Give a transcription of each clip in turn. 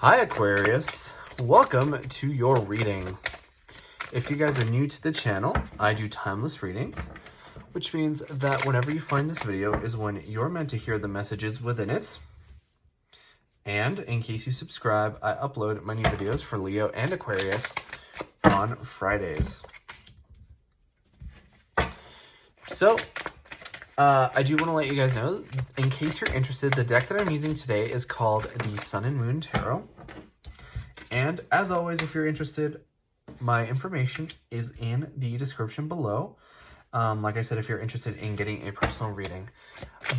Hi Aquarius, welcome to your reading. If you guys are new to the channel, I do timeless readings, which means that whenever you find this video is when you're meant to hear the messages within it. And in case you subscribe, I upload my new videos for Leo and Aquarius on Fridays. So, I do want to let you guys know, in case you're interested, the deck that I'm using today is called the Sun and Moon Tarot. And as always, if you're interested, my information is in the description below. Like I said, if you're interested in getting a personal reading.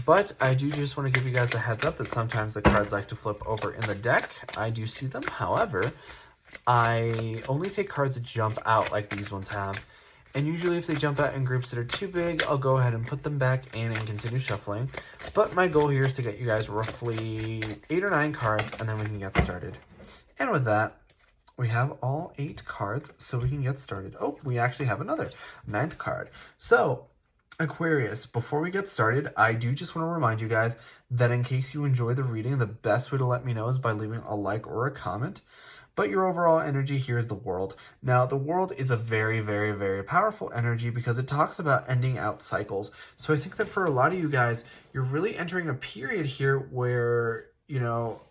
But I do just want to give you guys a heads up that sometimes the cards like to flip over in the deck. I do see them. However, I only take cards that jump out like these ones have. And usually if they jump out in groups that are too big, I'll go ahead and put them back in and continue shuffling. But my goal here is to get you guys roughly 8 or 9 cards, and then we can get started. And with that, we have all 8 cards, so we can get started. Oh, we actually have another 9th card. So, Aquarius, before we get started, I do just want to remind you guys that in case you enjoy the reading, the best way to let me know is by leaving a like or a comment. But your overall energy here is the world. Now, the world is a very, very, very powerful energy because it talks about ending out cycles. So I think that for a lot of you guys, you're really entering a period here where, you know,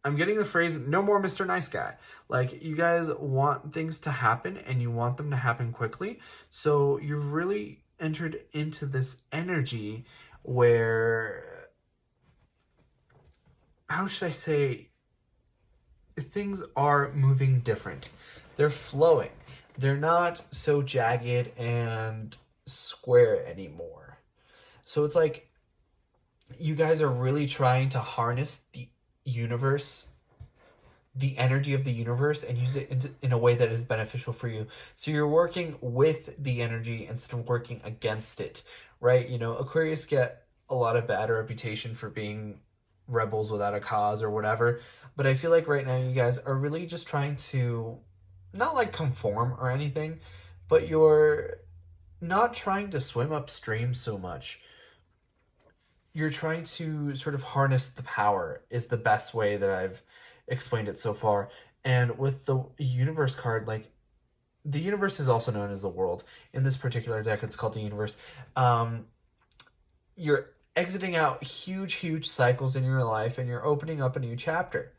I'm getting the phrase, no more Mr. Nice Guy. Like, you guys want things to happen and you want them to happen quickly. So you've really entered into this energy where, how should I say, things are moving different. They're flowing. They're not so jagged and square anymore. So it's like you guys are really trying to harness the universe, the energy of the universe, and use it in a way that is beneficial for you. So you're working with the energy instead of working against it, right? You know, Aquarius get a lot of bad reputation for being rebels without a cause or whatever, but I feel like right now you guys are really just trying to not like conform or anything, but you're not trying to swim upstream so much. You're trying to sort of harness the power is the best way that I've explained it so far. And with the universe card, like, the universe is also known as the world. In this particular deck, it's called the universe. You're exiting out huge cycles in your life, and you're opening up a new chapter.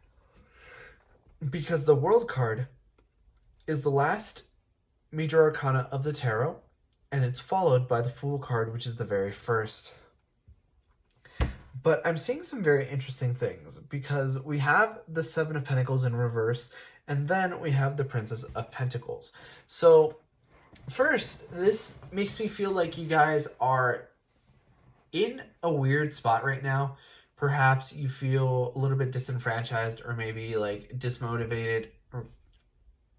Because the World card is the last major arcana of the tarot, and it's followed by the Fool card, which is the very first. But I'm seeing some very interesting things, because we have the Seven of Pentacles in reverse, and then we have the Princess of Pentacles. So, first, this makes me feel like you guys are in a weird spot right now. Perhaps you feel a little bit disenfranchised, or maybe like dismotivated or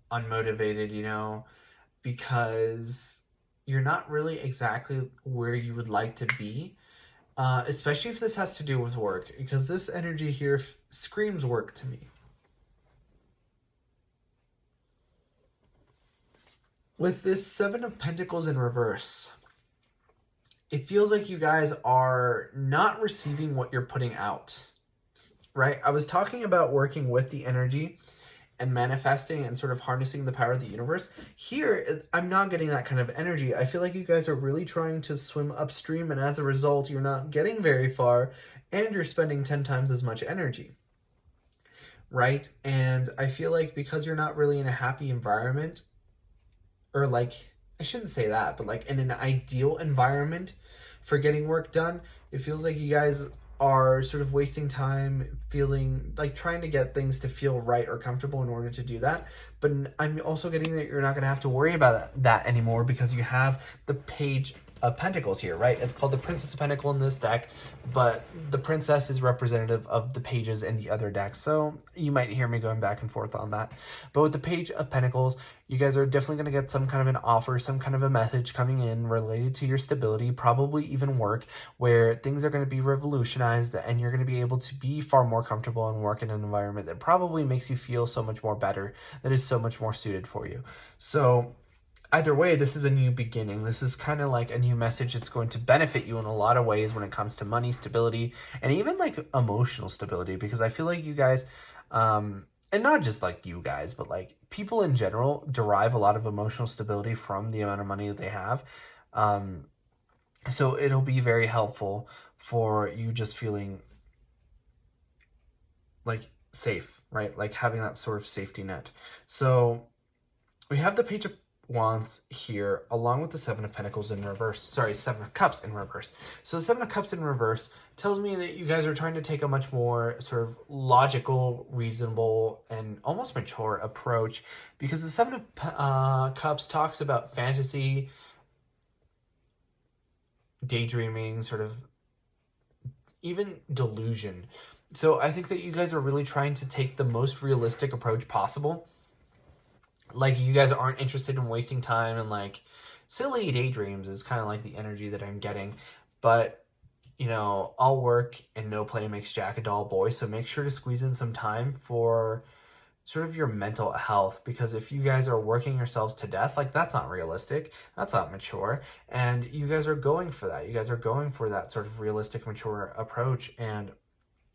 unmotivated, you know, because you're not really exactly where you would like to be, especially if this has to do with work, because this energy here screams work to me. With this Seven of Pentacles in reverse, it feels like you guys are not receiving what you're putting out, right? I was talking about working with the energy and manifesting and sort of harnessing the power of the universe. Here, I'm not getting that kind of energy. I feel like you guys are really trying to swim upstream, and as a result, you're not getting very far, and you're spending 10 times as much energy, right? And I feel like because you're not really in a happy environment, or like, I shouldn't say that, but like in an ideal environment for getting work done, it feels like you guys are sort of wasting time feeling like trying to get things to feel right or comfortable in order to do that. But I'm also getting that you're not going to have to worry about that anymore, because you have the Page of Pentacles here, right? It's called the Princess of Pentacles in this deck, but the princess is representative of the pages in the other decks. So you might hear me going back and forth on that. But with the Page of Pentacles, you guys are definitely going to get some kind of an offer, some kind of a message coming in related to your stability, probably even work, where things are going to be revolutionized and you're going to be able to be far more comfortable and work in an environment that probably makes you feel so much more better, that is so much more suited for you. So either way, this is a new beginning. This is kind of like a new message that's going to benefit you in a lot of ways when it comes to money, stability, and even like emotional stability, because I feel like you guys and not just like you guys, but like people in general derive a lot of emotional stability from the amount of money that they have. So it'll be very helpful for you just feeling like safe, right? Like having that sort of safety net. So we have the Page of Wands here, along with the Seven of Pentacles in reverse. Sorry, Seven of Cups in reverse. So the Seven of Cups in reverse tells me that you guys are trying to take a much more sort of logical, reasonable, and almost mature approach, because the Seven of Cups talks about fantasy, daydreaming, sort of even delusion. So I think that you guys are really trying to take the most realistic approach possible. Like, you guys aren't interested in wasting time and like silly daydreams is kind of like the energy that I'm getting. But, you know, all work and no play makes Jack a dull boy. So make sure to squeeze in some time for sort of your mental health, because if you guys are working yourselves to death, like, that's not realistic, that's not mature, and you guys are going for that. You guys are going for that sort of realistic, mature approach, and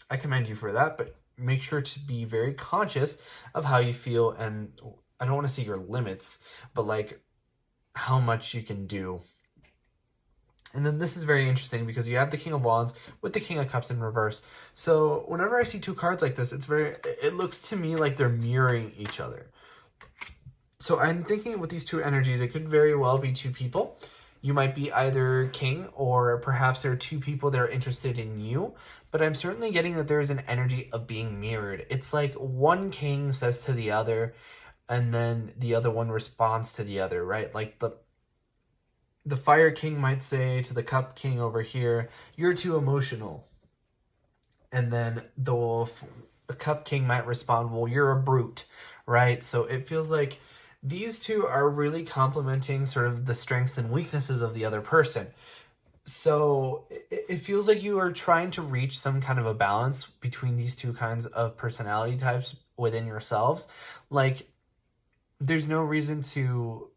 I commend you for that. But make sure to be very conscious of how you feel, and I don't want to say your limits, but like how much you can do. And then this is very interesting because you have the King of Wands with the King of Cups in reverse. So whenever I see two cards like this, it looks to me like they're mirroring each other. So I'm thinking with these two energies, it could very well be two people. You might be either king, or perhaps there are two people that are interested in you. But I'm certainly getting that there's an energy of being mirrored. It's like one king says to the other, and then the other one responds to the other, right? Like the Fire King might say to the Cup King over here, "You're too emotional." And then the Cup King might respond, "Well, you're a brute," right? So it feels like these two are really complementing sort of the strengths and weaknesses of the other person. So it feels like you are trying to reach some kind of a balance between these two kinds of personality types within yourselves. Like, there's no reason to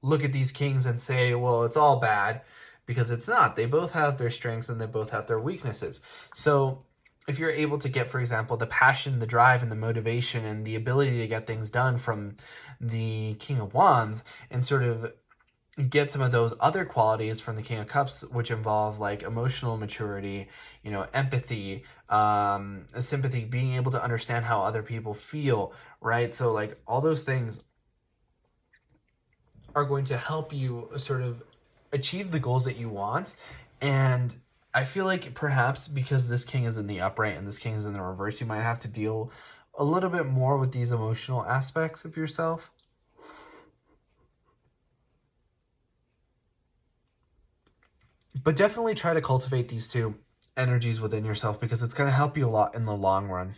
look at these kings and say, well, it's all bad, because it's not. They both have their strengths and they both have their weaknesses. So if you're able to get, for example, the passion, the drive, and the motivation and the ability to get things done from the King of Wands, and sort of get some of those other qualities from the King of Cups, which involve like emotional maturity, you know, empathy, sympathy, being able to understand how other people feel, right? So like all those things are going to help you sort of achieve the goals that you want. And I feel like perhaps because this king is in the upright and this king is in the reverse, you might have to deal a little bit more with these emotional aspects of yourself. But definitely try to cultivate these two energies within yourself, because it's going to help you a lot in the long run.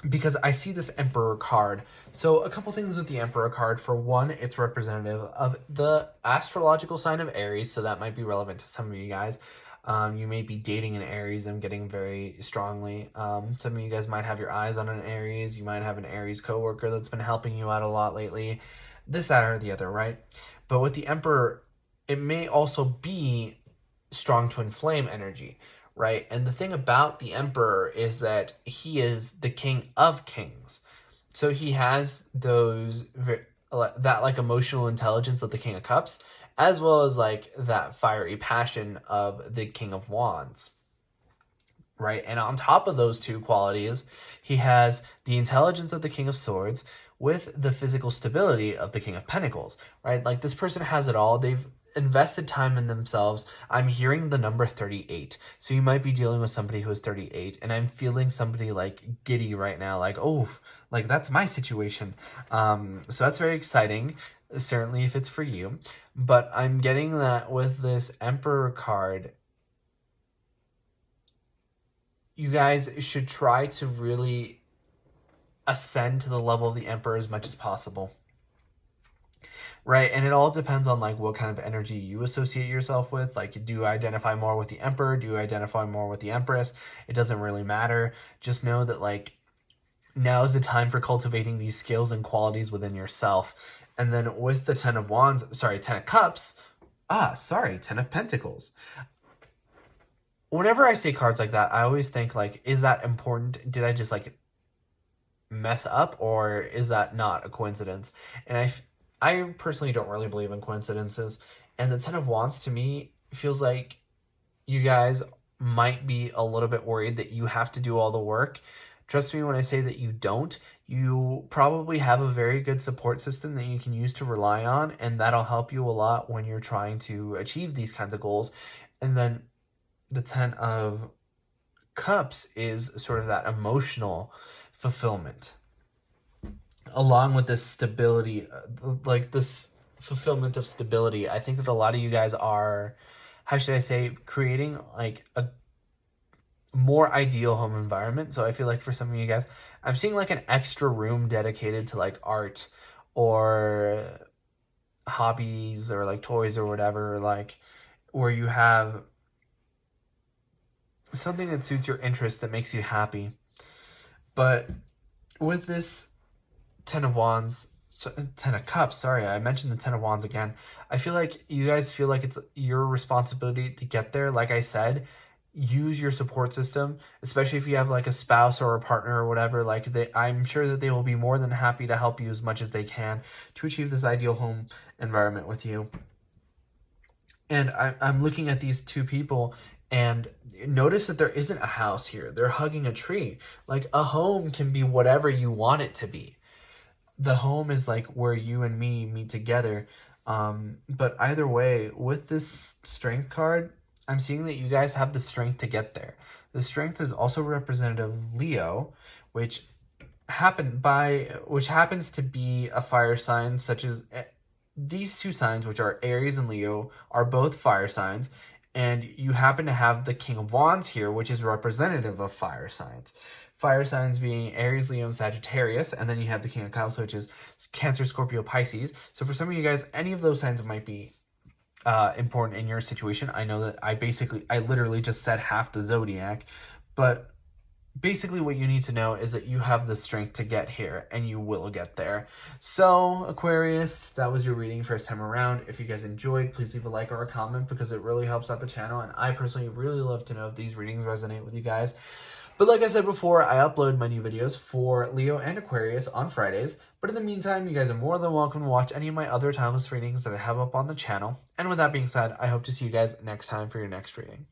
Because I see this Emperor card. So a couple things with the Emperor card. For one, it's representative of the astrological sign of Aries, so that might be relevant to some of you guys. You may be dating an Aries. I'm getting very strongly. Some of you guys might have your eyes on an Aries. You might have an Aries coworker that's been helping you out a lot lately. This, that, or the other, right? But with the Emperor, it may also be strong twin flame energy, right? And the thing about the Emperor is that he is the king of kings. So he has those, that like emotional intelligence of the King of Cups, as well as like that fiery passion of the King of Wands, right? And on top of those two qualities, he has the intelligence of the King of Swords with the physical stability of the King of Pentacles, right? Like, this person has it all. They've invested time in themselves. I'm hearing the number 38. So you might be dealing with somebody who is 38, and I'm feeling somebody like giddy right now, like, oh, like that's my situation. So that's very exciting, certainly if it's for you. But I'm getting that with this Emperor card, you guys should try to really ascend to the level of the Emperor as much as possible. Right, and it all depends on like what kind of energy you associate yourself with. Like, do you identify more with the Emperor? Do you identify more with the Empress? It doesn't really matter. Just know that like now is the time for cultivating these skills and qualities within yourself. And then with the Ten of Cups, 10 of Pentacles. Whenever I say cards like that, I always think like, is that important? Did I just like mess up, or is that not a coincidence? And I personally don't really believe in coincidences. And the Ten of Wands to me feels like you guys might be a little bit worried that you have to do all the work. Trust me when I say that you don't. You probably have a very good support system that you can use to rely on, and that'll help you a lot when you're trying to achieve these kinds of goals. And then the Ten of Cups is sort of that emotional fulfillment, along with this stability, like this fulfillment of stability. I think that a lot of you guys are, how should I say, creating like a more ideal home environment. So I feel like for some of you guys, I'm seeing like an extra room dedicated to like art or hobbies or like toys or whatever, like where you have something that suits your interest that makes you happy. But with this Ten of Wands, Ten of Cups, sorry, I mentioned the Ten of Wands again. I feel like you guys feel like it's your responsibility to get there. Like I said, use your support system, especially if you have like a spouse or a partner or whatever. Like I'm sure that they will be more than happy to help you as much as they can to achieve this ideal home environment with you. And I'm looking at these two people, and notice that there isn't a house here. They're hugging a tree. Like a home can be whatever you want it to be. The home is like where you and me meet together. But either way, with this strength card, I'm seeing that you guys have the strength to get there. The strength is also representative of Leo, which happens to be a fire sign, such as these two signs, which are Aries and Leo, are both fire signs. And you happen to have the King of Wands here, which is representative of fire signs. Fire signs being Aries, Leo, and Sagittarius. And then you have the King of Cups, which is Cancer, Scorpio, Pisces. So for some of you guys, any of those signs might be important in your situation. I know that I literally just said half the zodiac. But basically what you need to know is that you have the strength to get here, and you will get there. So Aquarius, that was your reading first time around. If you guys enjoyed, please leave a like or a comment, because it really helps out the channel, and I personally really love to know if these readings resonate with you guys. But like I said before, I upload my new videos for Leo and Aquarius on Fridays. But in the meantime, you guys are more than welcome to watch any of my other timeless readings that I have up on the channel. And with that being said, I hope to see you guys next time for your next reading.